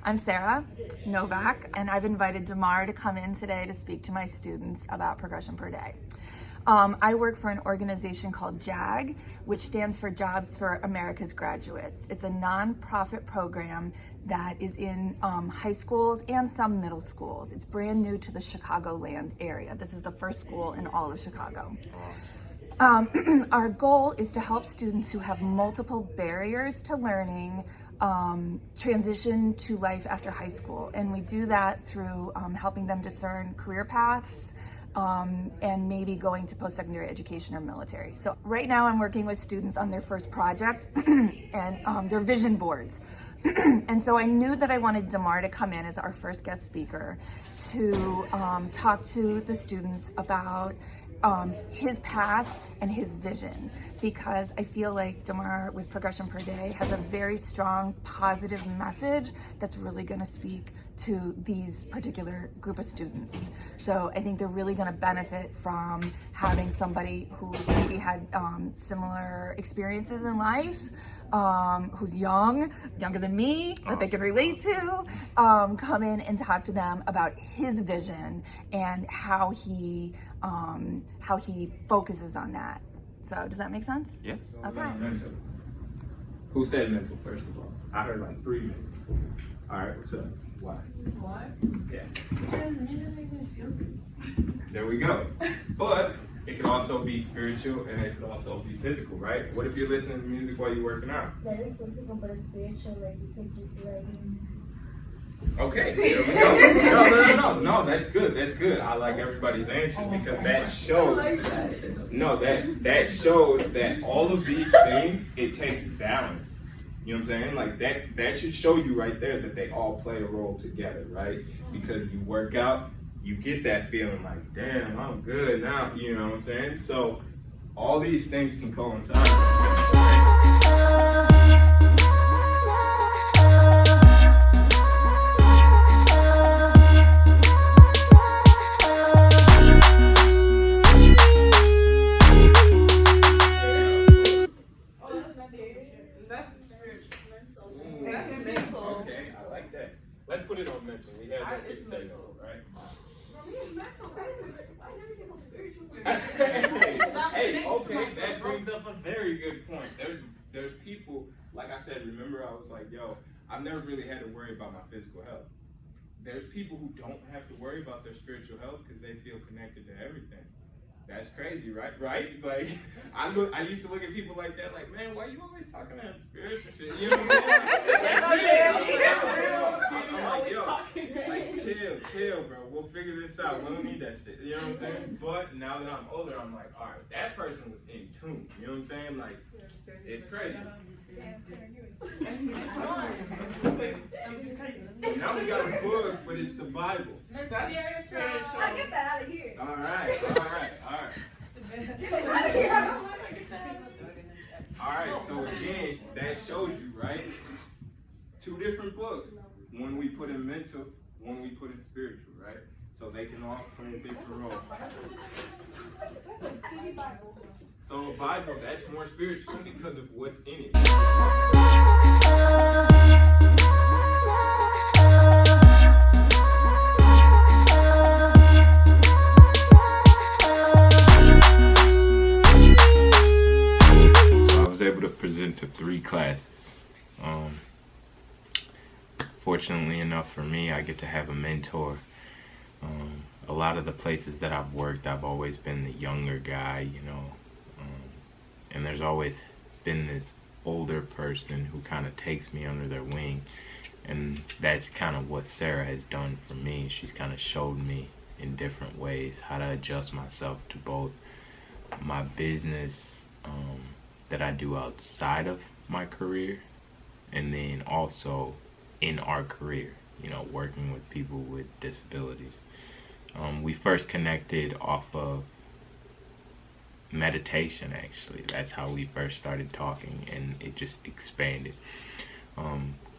I'm Sarah Novak, and I've invited Damar to come in today to speak to my students about Progression Per Day. I work for an organization called JAG, which stands for Jobs for America's Graduates. It's a nonprofit program that is in high schools and some middle schools. It's brand new to the Chicagoland area. This is the first school in all of Chicago. Our goal is to help students who have multiple barriers to learning transition to life after high school. And we do that through helping them discern career paths and maybe going to post-secondary education or military. So right now I'm working with students on their first project and their vision boards. And so I knew that I wanted Damar to come in as our first guest speaker to talk to the students about his path and his vision, because I feel like Damar with Progression Per Day has a very strong positive message that's really going to speak to these particular group of students. So I think they're really going to benefit from having somebody who's maybe had similar experiences in life, who's younger than me, that they can relate to, come in and talk to them about his vision and how he focuses on that. So does that make sense? Yes. Okay. Who said mental, first of all? I heard like 3 mental. All right, what's up? Why? Why? Yeah. Because music makes me feel good. There we go. But it can also be spiritual and it can also be physical, right? What if you're listening to music while you're working out? That is physical, but it's spiritual. Like you could just be like. Okay, there we go. No, that's good. That's good. I like everybody's answers because that shows. That shows that all of these things, it takes balance. You know what I'm saying? Like that should show you right there that they all play a role together, right? Because you work out, you get that feeling like, damn, I'm good now. You know what I'm saying? So all these things can coincide. Okay, I like that. Let's put it on mental. We have that to say though, right? Hey, okay, that brings up a very good point. There's people, like I said, remember I was like, yo, I've never really had to worry about my physical health. There's people who don't have to worry about their spiritual health because they feel connected to everything. That's crazy, right? Right? Like, I used to look at people like that, like, man, why you always talking about spiritual shit? You know what I'm saying? I'm like, yo, like, chill, bro. We'll figure this out. We don't need that shit. You know what I'm saying? But now that I'm older, I'm like, all right, that person was in tune. You know what I'm saying? Like, it's crazy. Now we got a book, but it's the Bible. I get that out of here. All right. All right, so again, that shows you, right? 2 different books. One we put in mental, one we put in spiritual, right? So they can all play a different role. So a Bible, that's more spiritual because of what's in it. Able to present to 3 classes. Fortunately enough for me, I get to have a mentor. A lot of the places that I've worked, I've always been the younger guy, you know, and there's always been this older person who kind of takes me under their wing, and that's kind of what Sarah has done for me. She's kind of showed me in different ways how to adjust myself to both my business that I do outside of my career, and then also in our career, you know, working with people with disabilities. We first connected off of meditation, actually. That's how we first started talking, and it just expanded.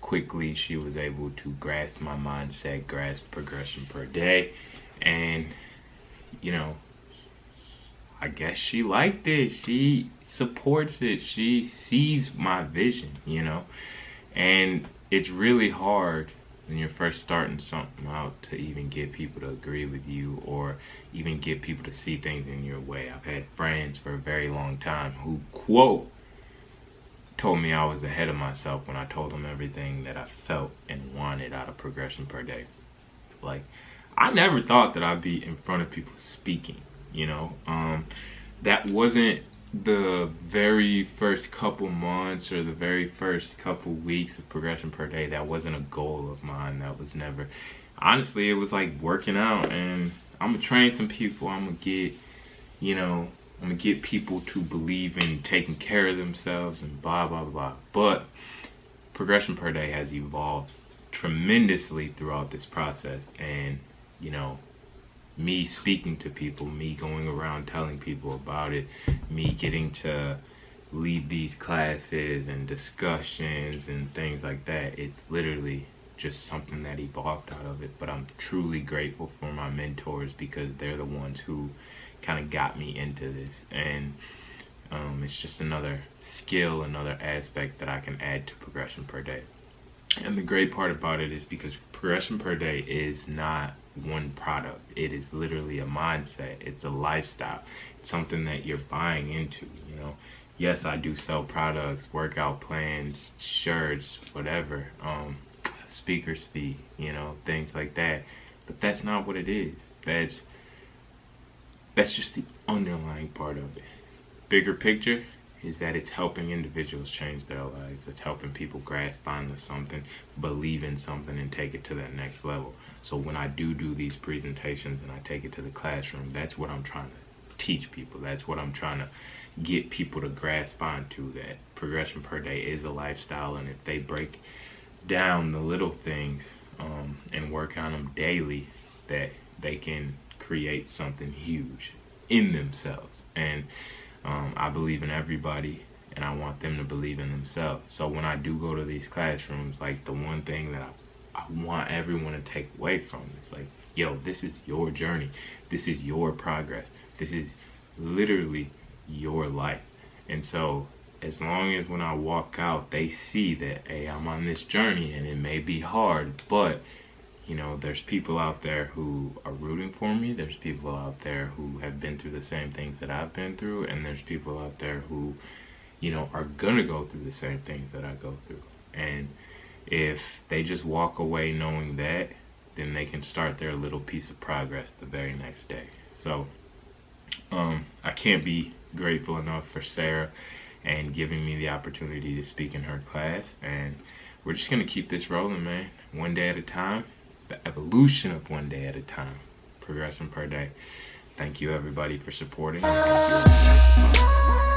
Quickly, she was able to grasp my mindset, grasp Progression Per Day, and, you know, I guess she liked it. She supports it. She sees my vision, you know. And it's really hard when you're first starting something out, to even get people to agree with you or even get people to see things in your way. I've had friends for a very long time who, quote, told me I was ahead of myself when I told them everything that I felt and wanted out of Progression Per Day. Like, I never thought that I'd be in front of people speaking, you know. That wasn't the very first couple months or the very first couple weeks of Progression Per Day. That wasn't a goal of mine. That was never. Honestly, it was like working out, and I'm gonna train some people. I'm gonna get, you know, I'm gonna get people to believe in taking care of themselves and blah blah blah. But Progression Per Day has evolved tremendously throughout this process, and you know, me speaking to people, me going around telling people about it, me getting to lead these classes and discussions and things like that, it's literally just something that evolved out of it. But I'm truly grateful for my mentors, because they're the ones who kind of got me into this. And it's just another skill, another aspect that I can add to Progression Per Day. And the great part about it is because Progression Per Day is not one product. It is literally a mindset. It's a lifestyle. It's something that you're buying into, you know. Yes, I do sell products, workout plans, shirts, whatever, speakers fee, you know, things like that. But that's not what it is. That's just the underlying part of it. Bigger picture is that it's helping individuals change their lives. It's helping people grasp onto something, believe in something, and take it to that next level. So when I do these presentations and I take it to the classroom, that's what I'm trying to teach people. That's what I'm trying to get people to grasp onto, that Progression Per Day is a lifestyle, and if they break down the little things and work on them daily, that they can create something huge in themselves. And I believe in everybody, and I want them to believe in themselves. So when I do go to these classrooms, like, the one thing that I want everyone to take away from is like, yo, this is your journey. This is your progress. This is literally your life. And so as long as when I walk out, they see that, hey, I'm on this journey, and it may be hard, but you know, there's people out there who are rooting for me. There's people out there who have been through the same things that I've been through. And there's people out there who, you know, are going to go through the same things that I go through. And if they just walk away knowing that, then they can start their little piece of progress the very next day. So I can't be grateful enough for Sarah and giving me the opportunity to speak in her class. And we're just going to keep this rolling, man. One day at a time. The evolution of one day at a time. Progression Per Day. Thank you, everybody, for supporting. Thank you.